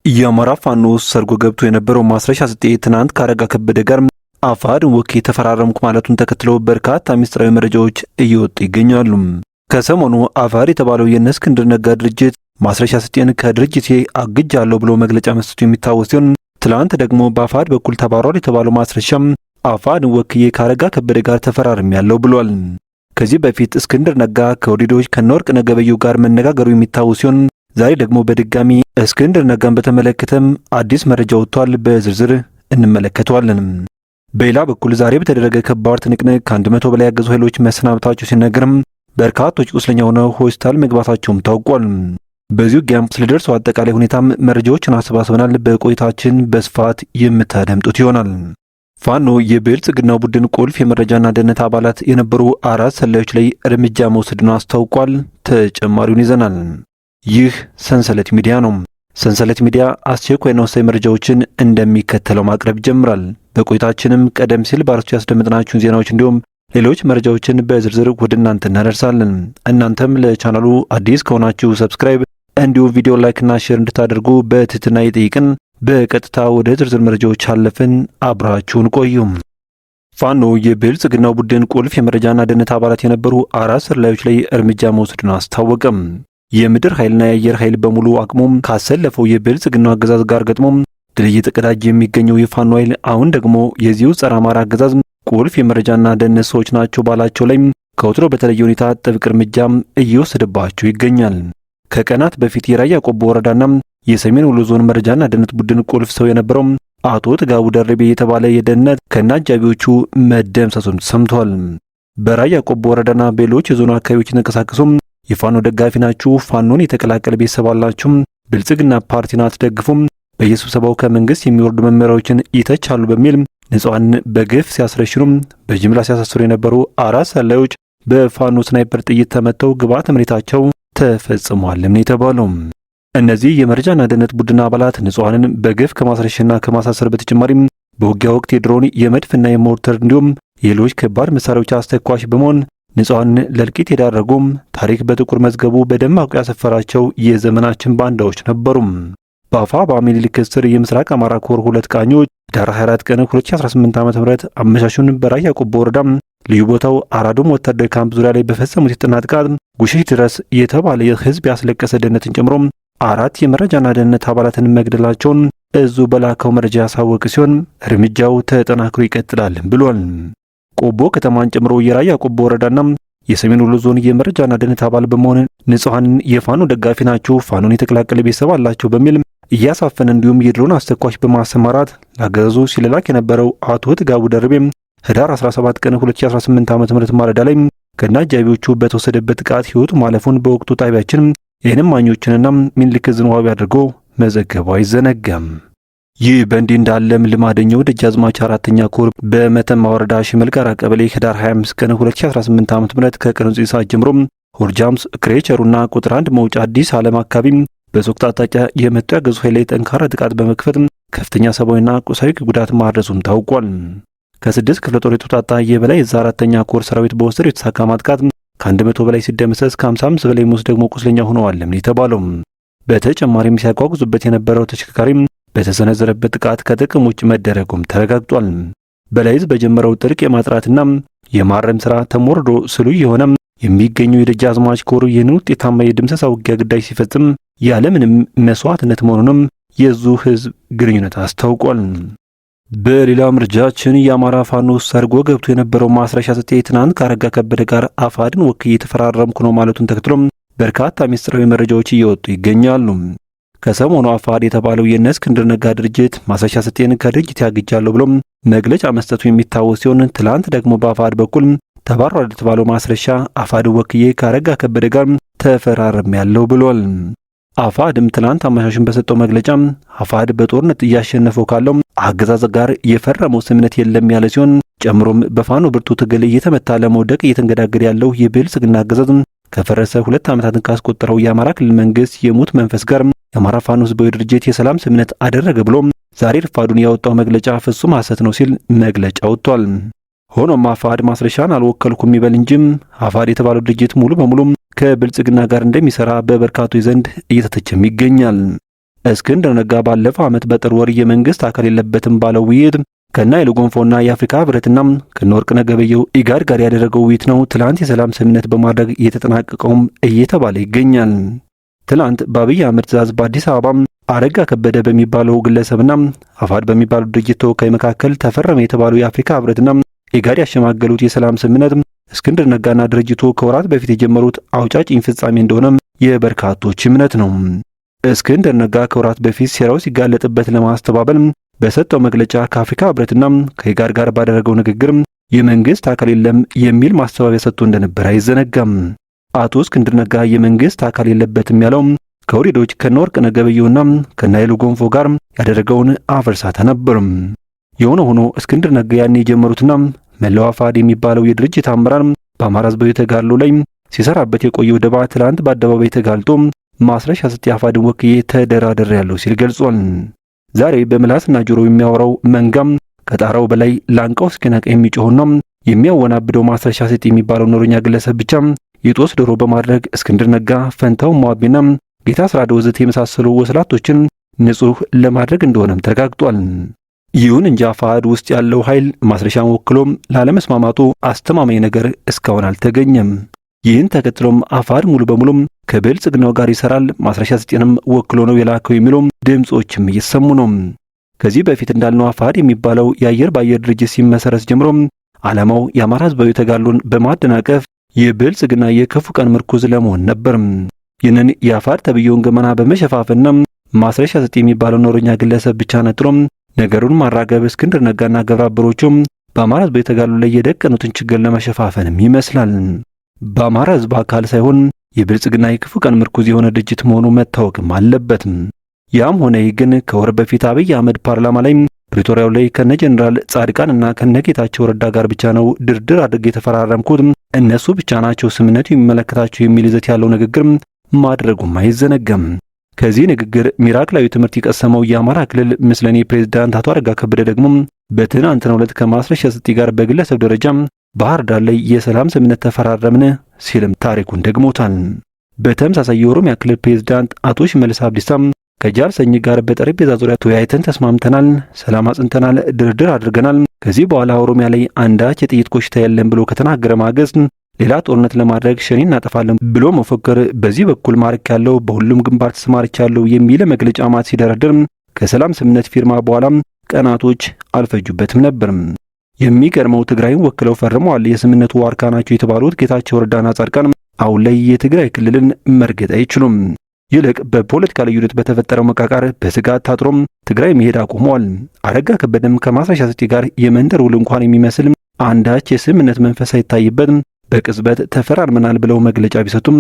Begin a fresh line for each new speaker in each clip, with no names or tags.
የአማራ ፋኖ ሰርጎ ገብቶ የነበረው ማስረሻ ስጤ ትናንት ካረጋ ከበደ ጋር አፋድ ወኪ ተፈራረምኩ ማለቱን ተከትሎ በርካታ ሚስጥራዊ መረጃዎች እየወጡ ይገኛሉ። ከሰሞኑ አፋድ የተባለው የእነ እስክንድር ነጋ ድርጅት ማስረሻ ስጤን ከድርጅቴ አግጃለሁ ብሎ መግለጫ መስጠቱ የሚታወስ ሲሆን ትላንት ደግሞ በአፋድ በኩል ተባሯል የተባለው ማስረሻም አፋድ ወኪዬ ካረጋ ከበደ ጋር ተፈራርሜያለሁ ብሏል። ከዚህ በፊት እስክንድር ነጋ ከወዲዶች ከነወርቅነህ ገበየሁ ጋር መነጋገሩ የሚታወስ ሲሆን ዛሬ ደግሞ በድጋሚ እስክንድር ነጋን በተመለከተም አዲስ መረጃ ወጥቷል። በዝርዝር እንመለከተዋለን። በሌላ በኩል ዛሬ በተደረገ ከባድ ትንቅንቅ ከ100 በላይ ያገዙ ኃይሎች መሰናበታቸው ሲነገርም በርካቶች ቁስለኛ ሆነው ሆስፒታል መግባታቸውም ታውቋል። በዚህ ውጊያም ስለደረሰው አጠቃላይ ሁኔታም መረጃዎችን አሰባስበናል። በቆይታችን በስፋት የምታደምጡት ይሆናል። ፋኖ የብልጽግናው ቡድን ቁልፍ የመረጃና ደህንነት አባላት የነበሩ 4 ሰላዮች ላይ እርምጃ መውሰዱን አስታውቋል። ተጨማሪውን ይዘናል። ይህ ሰንሰለት ሚዲያ ነው። ሰንሰለት ሚዲያ አስቸኳይና ወሳኝ መረጃዎችን እንደሚከተለው ማቅረብ ይጀምራል። በቆይታችንም ቀደም ሲል በአርዕስቱ ያስደመጥናችሁን ዜናዎች እንዲሁም ሌሎች መረጃዎችን በዝርዝር ወደ እናንተ እናደርሳለን። እናንተም ለቻናሉ አዲስ ከሆናችሁ ሰብስክራይብ እንዲሁም ቪዲዮ ላይክና ሼር እንድታደርጉ በትህትና ይጠይቅን። በቀጥታ ወደ ዝርዝር መረጃዎች አለፍን። አብራችሁን ቆዩም። ፋኖ የብልጽግናው ቡድን ቁልፍ የመረጃና ደህንነት አባላት የነበሩ 4 ሰላዮች ላይ እርምጃ መውሰዱን አስታወቀም። የምድር ኃይልና የአየር ኃይል በሙሉ አቅሙም ካሰለፈው የብልጽግናው አገዛዝ ጋር ገጥሞም ድል እየተቀዳጀ የሚገኘው የፋኖ ኃይል አሁን ደግሞ የዚሁ ጸረ አማራ አገዛዝ ቁልፍ የመረጃና ደህንነት ሰዎች ናቸው ባላቸው ላይ ከወትሮ በተለየ ሁኔታ ጥብቅ እርምጃም እየወሰደባቸው ይገኛል። ከቀናት በፊት የራያ ቆቦ ወረዳና የሰሜን ወሎ ዞን መረጃና ደህንነት ቡድን ቁልፍ ሰው የነበረው አቶ ጥጋቡ ደርቤ የተባለ የደህንነት ከነአጃቢዎቹ መደምሰሱም ሰምቷል። በራያ ቆቦ ወረዳና በሌሎች የዞኑ አካባቢዎች የተንቀሳቀሱም የፋኖ ደጋፊ ናችሁ፣ ፋኖን የተቀላቀለ ቤተሰብ አላችሁ፣ ብልጽግና ፓርቲን አትደግፉም፣ በየስብሰባው ከመንግስት የሚወርዱ መመሪያዎችን ይተቻሉ በሚል ንጹሃን በግፍ ሲያስረሽኑም በጅምላ ሲያሳስሩ የነበሩ 4 ሰላዮች በፋኖ ስናይፐር ጥይት ተመተው ግብዓተ መሬታቸው ተፈጽሟልም ነው የተባለው። እነዚህ የመረጃና ደህንነት ቡድን አባላት ንጹሃንን በግፍ ከማስረሽና ከማሳሰር በተጨማሪም በውጊያ ወቅት የድሮን የመድፍና የሞርተር እንዲሁም የሌሎች ከባድ መሳሪያዎች አስተኳሽ በመሆን ንጹሃን ለእልቂት የዳረጉም ታሪክ በጥቁር መዝገቡ በደማቁ ያሰፈራቸው የዘመናችን ባንዳዎች ነበሩም። በአፋባ ምኒልክ ስር የምስራቅ አማራ ኮር 2 ቃኞች ዳር 24 ቀን 2018 ዓ.ም አመሻሹን በራያ ቆቦ ወረዳ ልዩ ቦታው አራዶም ወታደራዊ ካምፕ ዙሪያ ላይ በፈጸሙት የጥናት ጥቃት ጉሽሽ ድረስ የተባለ የህዝብ ያስለቀሰ ደህንነትን ጨምሮ 4 የመረጃና ደህንነት አባላትን መግደላቸውን እዙ በላከው መረጃ ያሳወቀ ሲሆን እርምጃው ተጠናክሮ ይቀጥላል ብሏል። ቆቦ ከተማን ጨምሮ የራያ ቆቦ ወረዳና የሰሜን ወሎ ዞን የመረጃና ደህንነት አባል በመሆን ንጹሃንን የፋኖ ደጋፊ ናቸው፣ ፋኖን የተቀላቀለ ቤተሰብ አላቸው በሚል እያሳፈነ እንዲሁም የድሮን አስተኳሽ በማሰማራት ላገዛዙ ሲለላክ የነበረው አቶ ጥጋቡ ደርቤም ህዳር 17 ቀን 2018 ዓ.ም ማለዳ ላይ ከነአጃቢዎቹ በተወሰደበት ጥቃት ህይወቱ ማለፉን በወቅቱ ጣቢያችን የዓይን እማኞችንና ምኒልክ ዕዝን ዋቢ አድርጎ መዘገቡ አይዘነጋም። ይህ በእንዲህ እንዳለም ልማደኛው ደጃዝማች 4ኛ ኮር በመተማ ወረዳ ሽመልጋራ ቀበሌ ህዳር 25 ቀን 2018 ዓ.ም ከቀኑ 9 ሰዓት ጀምሮ ሆርጃምስ ክሬቸሩና ቁጥር 1 መውጫ አዲስ ዓለም አካባቢ በሶክታ አቅጣጫ የመጡ ያገዙ ኃይል ላይ ጠንካራ ጥቃት በመክፈት ከፍተኛ ሰብአዊና ቁሳዊ ጉዳት ማድረሱም ታውቋል። ከ6 ክፍለ ጦር የተውጣጣ የበላይ እዝ 4ኛ ኮር ሰራዊት በወሰደው የተሳካ ማጥቃት ከ100 በላይ ሲደመሰስ ከ55 በላይ ሙስ ደግሞ ቁስለኛ ሆነዋልም የተባለው። በተጨማሪም ሲያጓጉዙበት የነበረው ተሽከርካሪም በተሰነዘረበት ጥቃት ከጥቅም ውጭ መደረጉም ተረጋግጧል። በላይ እዝ በጀመረው ጥልቅ የማጥራትና የማረም ስራ ተሞርዶ ስሉ የሆነ የሚገኘው የደጃዝማች ኮር ይህን ውጤታማ የድምሰሳ ውጊያ ግዳጅ ሲፈጽም ያለምንም መስዋዕትነት መሆኑንም የዙ ህዝብ ግንኙነት አስታውቋል። በሌላ መረጃችን የአማራ ፋኖ ሰርጎ ገብቶ የነበረው ማስረሻ ስጤ ትናንት ካረጋ ከበደ ጋር አፋድን ወክዬ የተፈራረምኩ ነው ማለቱን ተከትሎም በርካታ ሚስጥራዊ መረጃዎች እየወጡ ይገኛሉ። ከሰሞኑ አፋድ የተባለው የእነ እስክንድር ነጋ ድርጅት ማስረሻ ስጤን ከድርጅት ያግጃለሁ ብሎም መግለጫ መስጠቱ የሚታወስ ሲሆን ትላንት ደግሞ በአፋድ በኩል ተባሯል የተባለው ማስረሻ አፋድ ወክዬ ካረጋ ከበደ ጋር ተፈራርሜያለሁ ብሏል። አፋድም ትላንት አመሻሹን በሰጠው መግለጫ አፋድ በጦርነት እያሸነፈው ካለው አገዛዝ ጋር የፈረመው ስምምነት የለም ያለ ሲሆን ጨምሮም በፋኖ ብርቱ ትግል እየተመታ ለመውደቅ እየተንገዳገደ ያለው የብልጽግና አገዛዝ ከፈረሰ 2 ዓመታትን ካስቆጠረው የአማራ ክልል መንግስት የሙት መንፈስ ጋር የአማራ ፋኖ ህዝባዊ ድርጅት የሰላም ስምምነት አደረገ ብሎ ዛሬ ረፋዱን ያወጣው መግለጫ ፍጹም ሐሰት ነው ሲል መግለጫ ወጥቷል። ሆኖም አፋድ ማስረሻን አልወከልኩም ይበል እንጂም አፋድ የተባለው ድርጅት ሙሉ በሙሉ ከብልጽግና ጋር እንደሚሰራ በበርካቶች ዘንድ እየተተቸም ይገኛል። እስክንድር ነጋ ባለፈው ዓመት በጥር ወር የመንግስት አካል የለበትም ባለው ውይይት ከነ ኃይሉ ጎንፎና የአፍሪካ ህብረትና ከነወርቅነህ ገበየሁ ኢጋድ ጋር ያደረገው ውይይት ነው ትላንት የሰላም ስምምነት በማድረግ እየተጠናቀቀውም እየተባለ ይገኛል። ትላንት በአብይ አህመድ ትዕዛዝ በአዲስ አበባ አረጋ ከበደ በሚባለው ግለሰብና አፋድ በሚባለው ድርጅት ተወካይ መካከል ተፈረመ የተባለው የአፍሪካ ህብረትና ኢጋድ ያሸማገሉት የሰላም ስምምነት እስክንድር ነጋና ድርጅቱ ከወራት በፊት የጀመሩት አውጫጭኝ ፍጻሜ እንደሆነ የበርካቶች እምነት ነው። እስክንድር ነጋ ከወራት በፊት ሴራው ሲጋለጥበት ለማስተባበል በሰጠው መግለጫ ከአፍሪካ ህብረትና ከኢጋድ ጋር ባደረገው ንግግር የመንግስት አካል የለም የሚል ማስተባበያ ሰጥቶ እንደነበር አይዘነጋም። አቶ እስክንድር ነጋ የመንግስት አካል የለበትም ያለው ከወሬዶች ከነወርቅነህ ገበየሁና ከነኃይሉ ጎንፎ ጋር ያደረገውን አፈርሳታ ነበር። የሆነ ሆኖ እስክንድር ነጋ ያኔ የጀመሩትና መላው አፋድ የሚባለው የድርጅት አመራር በአማራ ህዝባዊ ተጋድሎ ላይ ሲሰራበት የቆየው ደባ ትላንት በአደባባይ ተጋልጦ ማስረሻ ሰጤ አፋድን ወክዬ ተደራደር ያለው ሲል ገልጿል። ዛሬ በምላስና ጆሮ የሚያወራው መንጋም ከጣራው በላይ ላንቃው እስኪነቃ የሚጮህና የሚያወናብደው ማስረሻ ሰጤ የሚባለው ኖረኛ ግለሰብ ብቻ የጦስ ዶሮ በማድረግ እስክንድር ነጋ፣ ፈንታው ሟቢና ጌታ አስራደ ወዘተ የመሳሰሉ ወስላቶችን ንጹህ ለማድረግ እንደሆነም ተረጋግጧል። ይሁን እንጂ አፋድ ውስጥ ያለው ኃይል ማስረሻን ወክሎም ላለመስማማቱ አስተማማኝ ነገር እስካሁን አልተገኘም። ይህን ተከትሎም አፋድ ሙሉ በሙሉ ከብልጽግናው ጋር ይሰራል፣ ማስረሻ ሰጤንም ወክሎ ነው የላከው የሚሉ ድምጾችም እየሰሙ ነው። ከዚህ በፊት እንዳልነው አፋድ የሚባለው የአየር ባየር ድርጅት ሲመሰረት ጀምሮ ዓላማው የአማራ ህዝባዊ ተጋድሎን በማደናቀፍ የብልጽግና የክፉ ቀን ምርኩዝ ለመሆን ነበር። ይህንን የአፋድ ተብየውን ገመና በመሸፋፈንና ማስረሻ ሰጤ የሚባለው ኖረኛ ግለሰብ ብቻ ነጥሎ ነገሩን ማራገብ እስክንድር ነጋና ግብረ አበሮቹም በአማራ ህዝባዊ ተጋድሎ ላይ የደቀኑትን ችግር ለመሸፋፈንም ይመስላል። በአማራ ህዝብ አካል ሳይሆን የብልጽግና የክፉ ቀን ምርኩዝ የሆነ ድርጅት መሆኑ መታወቅም አለበት። ያም ሆነ ይህ ግን ከወር በፊት አብይ አህመድ ፓርላማ ላይ ፕሪቶሪያው ላይ ከነ ጀነራል ጻድቃንና ከነ ጌታቸው ረዳ ጋር ብቻ ነው ድርድር አድርጌ የተፈራረምኩት፣ እነሱ ብቻ ናቸው ስምምነቱ የሚመለከታቸው የሚል ይዘት ያለው ንግግር ማድረጉም አይዘነጋም። ከዚህ ንግግር ሚራክላዊ ትምህርት የቀሰመው የአማራ ክልል ምስለኔ ፕሬዝዳንት አቶ አረጋ ከበደ ደግሞ በትናንትናው ዕለት ከማስረሻ ሰጤ ጋር በግለሰብ ደረጃ ባህር ዳር ላይ የሰላም ስምምነት ተፈራረምን ሲልም ታሪኩን ደግሞታል። በተመሳሳይ የኦሮሚያ ክልል ፕሬዝዳንት አቶ ሽመልስ አብዲሳም ከጃልሰኝ ጋር በጠረጴዛ ዙሪያ ተወያይተን ተስማምተናል፣ ሰላም አጽንተናል፣ ድርድር አድርገናል፣ ከዚህ በኋላ ኦሮሚያ ላይ አንዳች የጥይት ኮሽታ የለም ብሎ ከተናገረ ማግስት ሌላ ጦርነት ለማድረግ ሸኔ እናጠፋለን ብሎ መፎከር፣ በዚህ በኩል ማርክ ያለው በሁሉም ግንባር ተሰማርቻለሁ የሚል መግለጫ ማት ሲደረድር ከሰላም ስምምነት ፊርማ በኋላ ቀናቶች አልፈጁበትም ነበር። የሚገርመው ትግራይን ወክለው ፈርመዋል የስምምነቱ ዋርካ ናቸው የተባሉት ጌታቸው ረዳና ጻድቃን አሁን ላይ የትግራይ ክልልን መርገጥ አይችሉም። ይልቅ በፖለቲካ ልዩነት በተፈጠረው መቃቃር በስጋት ታጥሮም ትግራይ መሄድ አቁመዋል። አረጋ ከበደም ከማስረሻ ሰጤ ጋር የመንደር ውል እንኳን የሚመስል አንዳች የስምምነት መንፈስ ሳይታይበት በቅጽበት ተፈራርመናል ብለው መግለጫ ቢሰጡም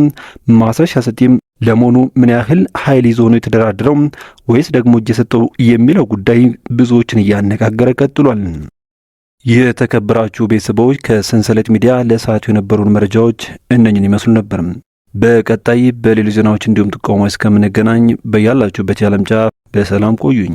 ማስረሻ ሰጤም ለመሆኑ ምን ያህል ኃይል ይዞ ነው የተደራደረው ወይስ ደግሞ እጅ የሰጠው የሚለው ጉዳይ ብዙዎችን እያነጋገረ ቀጥሏል። የተከበራችሁ ቤተሰቦች ከሰንሰለት ሚዲያ ለሰዓቱ የነበሩን መረጃዎች እነኝን ይመስሉ ነበር። በቀጣይ በሌሎች ዜናዎች እንዲሁም ጥቆማ እስከምንገናኝ በያላችሁበት የዓለም ጫፍ በሰላም ቆዩኝ።